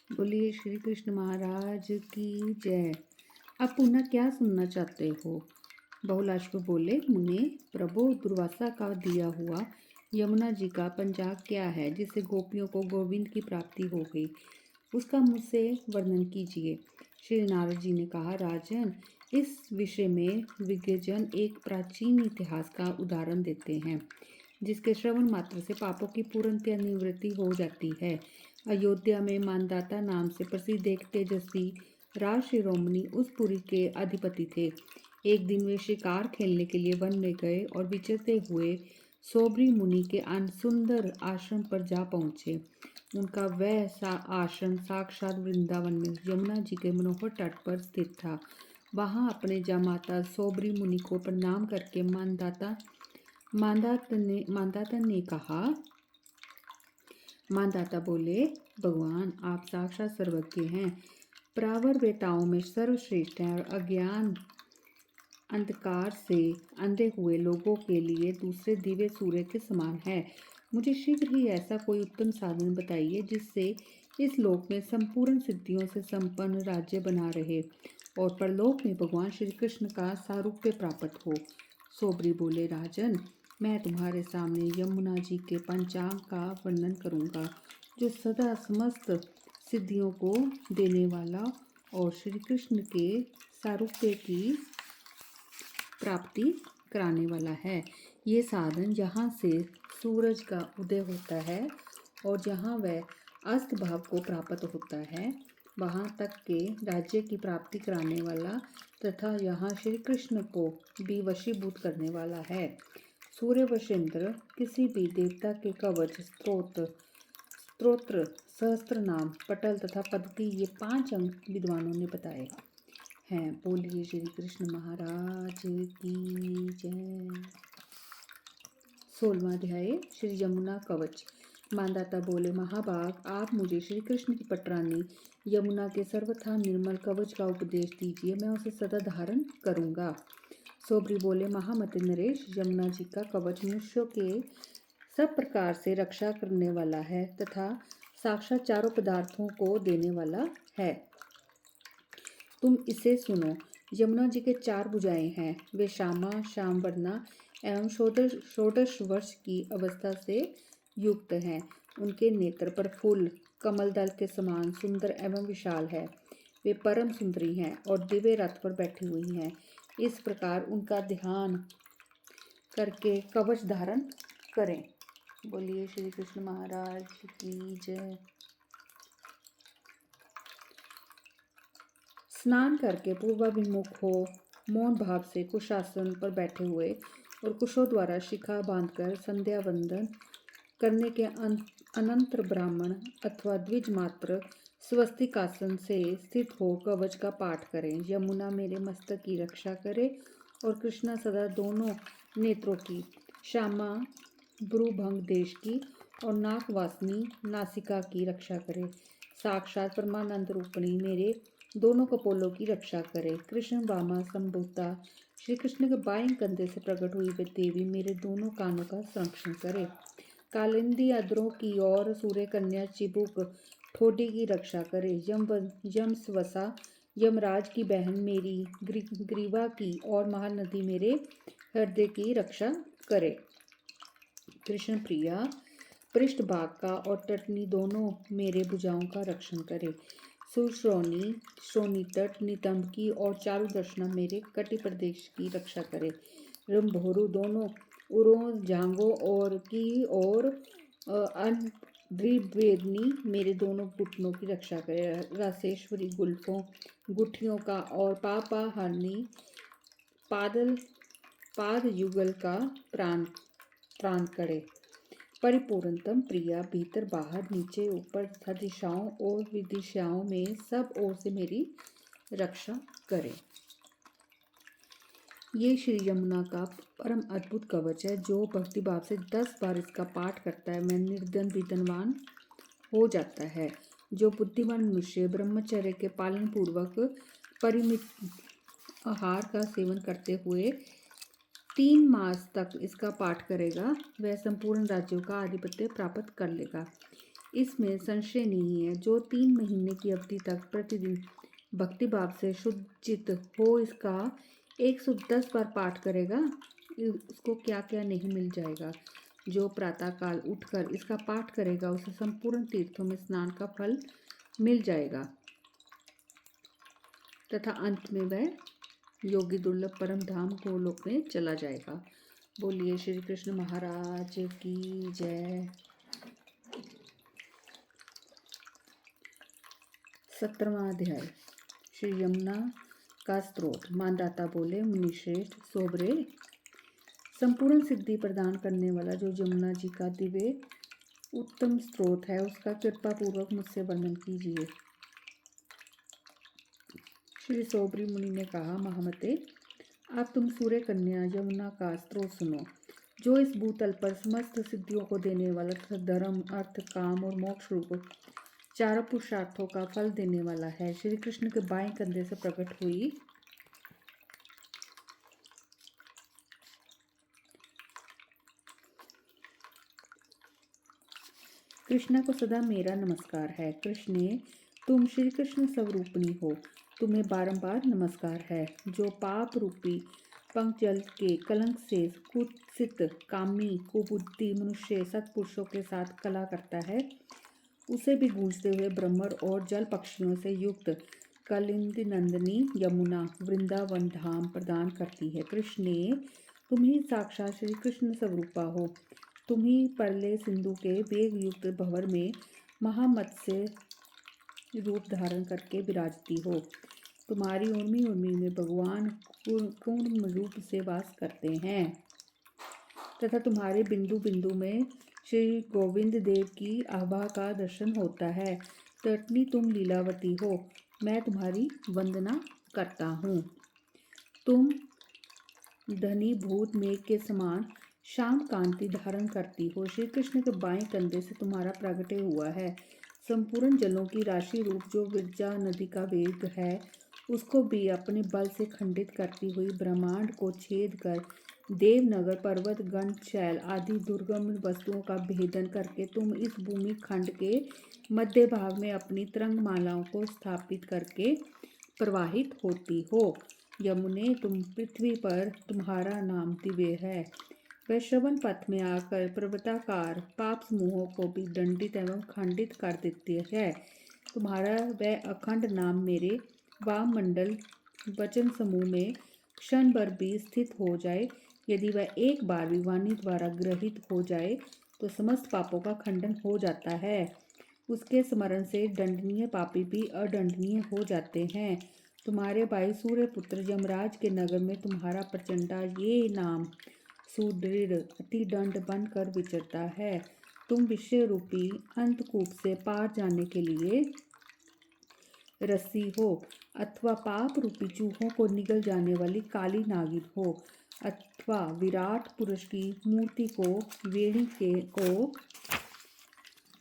बोलिए श्री कृष्ण महाराज की जय। आप पुनः क्या सुनना चाहते हो? बहुलाश्व बोले, मुने प्रभु, दुर्वासा का दिया हुआ यमुना जी का पंचांग क्या है जिससे गोपियों को गोविंद की प्राप्ति हो गई? उसका मुझसे वर्णन कीजिए। श्री नारद जी ने कहा, राजन, इस विषय में विज्ञजन एक प्राचीन इतिहास का उदाहरण देते हैं जिसके श्रवण मात्र से पापों की पूर्णतया निवृत्ति हो जाती है। अयोध्या में मानदाता नाम से प्रसिद्ध एक तेजस्वी राज शिरोमणि उस पुरी के अधिपति थे। एक दिन वे शिकार खेलने के लिए वन में गए और विचरते हुए सोबरी मुनि के सुंदर आश्रम पर जा पहुँचे। उनका वह आश्रम साक्षात वृंदावन में यमुना जी के मनोहर तट पर स्थित था। वहाँ अपने जामाता सोबरी मुनि को प्रणाम करके मानदाता ने कहा, मानदाता बोले, भगवान, आप साक्षात सर्वज्ञ हैं, प्रावर बेटाओं में सर्वश्रेष्ठ हैं और अज्ञान अंधकार से अंधे हुए लोगों के लिए दूसरे दिव्य सूर्य के समान है। मुझे शीघ्र ही ऐसा कोई उत्तम साधन बताइए जिससे इस लोक में संपूर्ण सिद्धियों से संपन्न राज्य बना रहे और परलोक में भगवान श्री कृष्ण का सारूप्य प्राप्त हो। सोबरी बोले, राजन, मैं तुम्हारे सामने यमुना जी के पंचांग का वर्णन करूंगा जो सदा समस्त सिद्धियों को देने वाला और श्री कृष्ण के सारूप्य की प्राप्ति कराने वाला है। ये साधन जहाँ से सूरज का उदय होता है और जहाँ वह अस्त भाव को प्राप्त होता है वहाँ तक के राज्य की प्राप्ति कराने वाला तथा यहाँ श्री कृष्ण को भी वशीभूत करने वाला है। सूर्य व चंद्र, किसी भी देवता के कवच, स्तोत्र, सहस्त्र नाम, पटल तथा पद्धति, ये 5 अंग विद्वानों ने बताए हैं। बोलिए श्री कृष्ण महाराज की जय। 16वां अध्याय, श्री यमुना कवच। मानदाता बोले, महाभाग, आप मुझे श्री कृष्ण की पटरानी यमुना के सर्वथा निर्मल कवच का उपदेश दीजिए, मैं उसे सदा धारण करूंगा। सोबरी बोले, महामते नरेश, यमुना जी का कवच मनुष्यों के सब प्रकार से रक्षा करने वाला है तथा साक्षात चारों पदार्थों को देने वाला है। तुम इसे सुनो। यमुना जी के 4 भुजाएं हैं। वे श्यामा, श्याम वर्णा एवं षोडश वर्ष की अवस्था से युक्त हैं। उनके नेत्र पर फूल कमल दल के समान सुंदर एवं विशाल है। वे परम सुंदरी हैं और दिव्य रथ पर बैठी हुई हैं। इस प्रकार उनका ध्यान करके कवच धारण करें। बोलिए श्री कृष्ण महाराज की जय। स्नान करके पूर्वाभिमुख हो मौन भाव से कुशासन पर बैठे हुए और कुशों द्वारा शिखा बांधकर संध्या वंदन करने के अनंतर ब्राह्मण अथवा द्विज मात्र स्वस्तिक आसन से स्थित हो कवच का पाठ करें। यमुना मेरे मस्तक की रक्षा करे और कृष्णा सदा दोनों नेत्रों की, श्यामा ब्रूभंग देश की और नाकवासनी नासिका की रक्षा करे। साक्षात परमानंद रूपणी मेरे दोनों कपोलों की रक्षा करे। कृष्ण वामा संभूता श्री कृष्ण के बाएं कंधे से प्रकट हुई वे देवी मेरे दोनों कानों का संरक्षण करे। कालिंदी अद्रों की और सूर्य कन्या चिबुक ठोडी की रक्षा करे। यम स्वसा यमराज की बहन मेरी ग्रीवा की और महानदी मेरे हृदय की रक्षा करे। कृष्ण प्रिया पृष्ठ भाग का और तटनी दोनों मेरे भुजाओं का रक्षण करे। सुश्रोणी श्रोणी तट नितंब की और चारु दर्शना मेरे कटि प्रदेश की रक्षा करे। रंभोरु दोनों उरों जांगों और की और द्विवेदनी मेरे दोनों घुटनों की रक्षा करे। रासेश्वरी गुल्फों गुठियों का और पापाहानी पाद युगल का प्राण करे। परिपूर्णतम प्रिया भीतर बाहर नीचे ऊपर तथा दिशाओं और विदिशाओं में सब ओर से मेरी रक्षा करे। ये श्री यमुना का परम अद्भुत कवच है। जो भक्ति भाव से 10 बार इसका पाठ करता है मैं निर्धन विधनवान हो जाता है। जो बुद्धिमान मनुष्य ब्रह्मचर्य के पालन पूर्वक परिमित आहार का सेवन करते हुए 3 मास तक इसका पाठ करेगा वह संपूर्ण राज्यों का आधिपत्य प्राप्त कर लेगा। इसमें संशय नहीं है। जो 3 महीने की अवधि तक प्रतिदिन भक्ति भाव से शुद्ध चित्त हो इसका 110 बार पाठ करेगा, उसको क्या क्या नहीं मिल जाएगा। जो प्रातःकाल उठकर इसका पाठ करेगा उसे संपूर्ण तीर्थों में स्नान का फल मिल जाएगा तथा अंत में वह योगी दुर्लभ परम धाम गोलोक में चला जाएगा। बोलिए श्री कृष्ण महाराज की जय। 17वां अध्याय। श्री यमुना का स्त्रोत। मानदाता बोले, मुनिश्रेष्ठ सोबरे, संपूर्ण सिद्धि प्रदान करने वाला जो यमुना जी का दिव्य उत्तम स्त्रोत है उसका कृपा पूर्वक मुझसे वर्णन कीजिए। श्री सोबरी मुनि ने कहा, महामते, अब तुम सूर्य कन्या यमुना का स्त्रोत सुनो, जो इस भूतल पर समस्त सिद्धियों को देने वाला तथा धर्म, अर्थ, काम और मोक्ष रूप चारों पुरुषार्थों का फल देने वाला है। श्री कृष्ण के बाएं कंधे से प्रकट हुई कृष्णा को सदा मेरा नमस्कार है। कृष्णे, तुम श्री कृष्ण स्वरूपणी हो, तुम्हें बारंबार नमस्कार है। जो पाप रूपी पंकजल के कलंक से कुत्सित, कामी, कुबुद्धि मनुष्य सत्पुरुषों के साथ कला करता है, उसे भी गूंजते हुए ब्रह्मर और जल पक्षियों से युक्त कलिंद नंदिनी यमुना वृंदावन धाम प्रदान करती है। कृष्णे, तुम ही साक्षात श्री कृष्ण स्वरूपा हो। तुम ही परले सिंधु के वेग युक्त भंवर में महामत्स्य रूप धारण करके विराजती हो। तुम्हारी उर्मी उर्मी में भगवान पूर्ण रूप से वास करते हैं तथा तुम्हारे बिंदु बिंदु में श्री गोविंद देव की आभा का दर्शन होता है। तटनी तुम लीलावती हो, मैं तुम्हारी वंदना करता हूँ। तुम धनी भूत मेघ के समान श्याम कांति धारण करती हो। श्री कृष्ण के बाएं कंधे से तुम्हारा प्रगटे हुआ है संपूर्ण जलों की राशि रूप जो विरजा नदी का वेग है, उसको भी अपने बल से खंडित करती हुई ब्रह्मांड को छेद कर देवनगर, पर्वत, गण, शैल आदि दुर्गम वस्तुओं का भेदन करके तुम इस भूमि खंड के मध्य भाग में अपनी तरंग मालाओं को स्थापित करके प्रवाहित होती हो। यमुने, तुम पृथ्वी पर तुम्हारा नाम दिव्य है। वह श्रवण पथ में आकर पर्वताकार पाप समूहों को भी दंडित एवं खंडित कर देती है। तुम्हारा वह अखंड नाम मेरे वामंडल वचन समूह में क्षण भर भी स्थित हो जाए, यदि वह एक बार भी वाणी द्वारा ग्रहित हो जाए तो समस्त पापों का खंडन हो जाता है। उसके स्मरण से दंडनीय पापी भी अदंडनीय हो जाते हैं। तुम्हारे भाई सूर्यपुत्र यमराज के नगर में तुम्हारा प्रचंडा ये नाम सुदृढ़ अति दंड बनकर विचरता है। तुम विषय रूपी अंतकूप से पार जाने के लिए रस्सी हो, अथवा पाप रूपी चूहों को निगल जाने वाली काली नागिन हो, अथवा विराट पुरुष की मूर्ति को वेणी को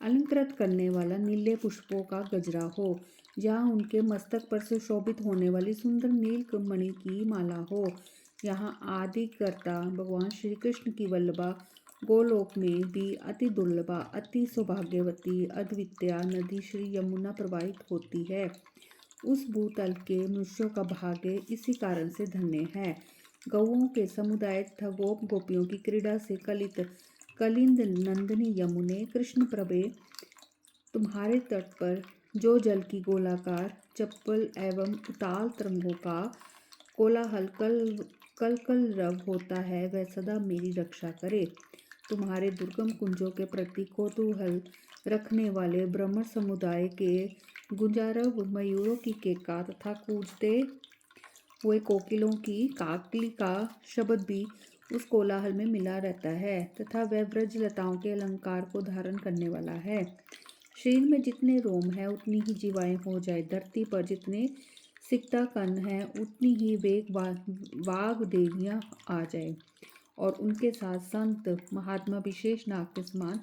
अलंकृत करने वाला नीले पुष्पों का गजरा हो, जहाँ उनके मस्तक पर सुशोभित होने वाली सुंदर नीलमणि की माला हो। यहाँ आदि कर्ता भगवान श्री कृष्ण की वल्लभा गोलोक में भी अति दुर्लभा, अति सौभाग्यवती अद्वितीय नदी श्री यमुना प्रवाहित होती है। उस भूतल के मनुष्यों का भाग्य इसी कारण से धन्य है। गौओं के समुदाय तथा गोप गोपियों की क्रीड़ा से कलित कलिंद नंदिनी यमुने, कृष्ण प्रभे, तुम्हारे तट पर जो जल की गोलाकार चप्पल एवं उताल तरंगों का कोलाहल कल रव होता है, वह सदा मेरी रक्षा करे। तुम्हारे दुर्गम कुंजों के प्रति कौतूहल रखने वाले ब्रह्म समुदाय के गुंजारव मयूरों की केका तथा कूजते हुए कोकिलों की काकली का शब्द भी उस कोलाहल में मिला रहता है तथा वह व्रजलताओं के अलंकार को धारण करने वाला है। शरीर में जितने रोम है उतनी ही जीवाएं हो जाए, धरती पर जितने सिकता कण है उतनी ही वाग देवियाँ आ जाए और उनके साथ संत महात्मा विशेष नाग के समान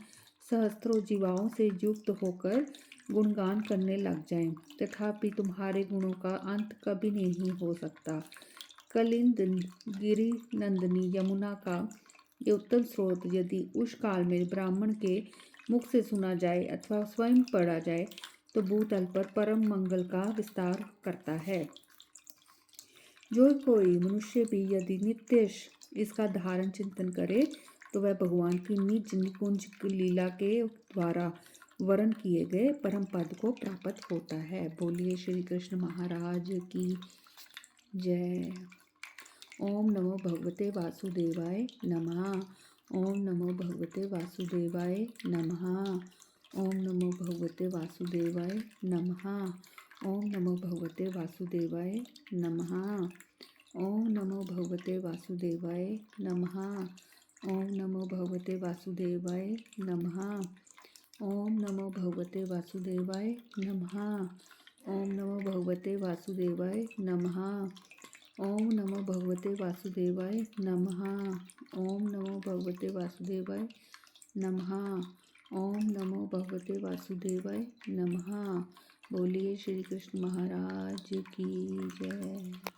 सहस्त्रों जीवाओं से युक्त होकर गुणगान करने लग जाएं, तथापि तुम्हारे गुणों का अंत कभी नहीं हो सकता। कलिंद गिरि नंदिनी यमुना का ये उत्तम स्रोत यदि उस काल में ब्राह्मण के मुख से सुना जाए अथवा स्वयं पढ़ा जाए तो भूतल पर परम मंगल का विस्तार करता है। जो कोई मनुष्य भी यदि नित्य इसका धारण चिंतन करे तो वह भगवान की निज निकुंज लीला के द्वारा वर्ण किए गए परम पद को प्राप्त होता है। बोलिए श्री कृष्ण महाराज की जय। ओम नमो भगवते वासुदेवाय नमः। ओम नमो भगवते वासुदेवाय नमः। ओम नमो भगवते वासुदेवाय नमः। ओम नमो भगवते वासुदेवाय नमः। ओम नमो भगवते वासुदेवाय नमः। ओम नमो भगवते वासुदेवाय नमः। ओम नमो भगवते वासुदेवाय नमः। ओम नमो भगवते वासुदेवाय नमः। ओम नमो भगवते वासुदेवाय नमः। ओम नमो भगवते वासुदेवाय नमः। ओम नमो भगवते वासुदेवाय नमः। बोलिए श्री कृष्ण महाराज की जय।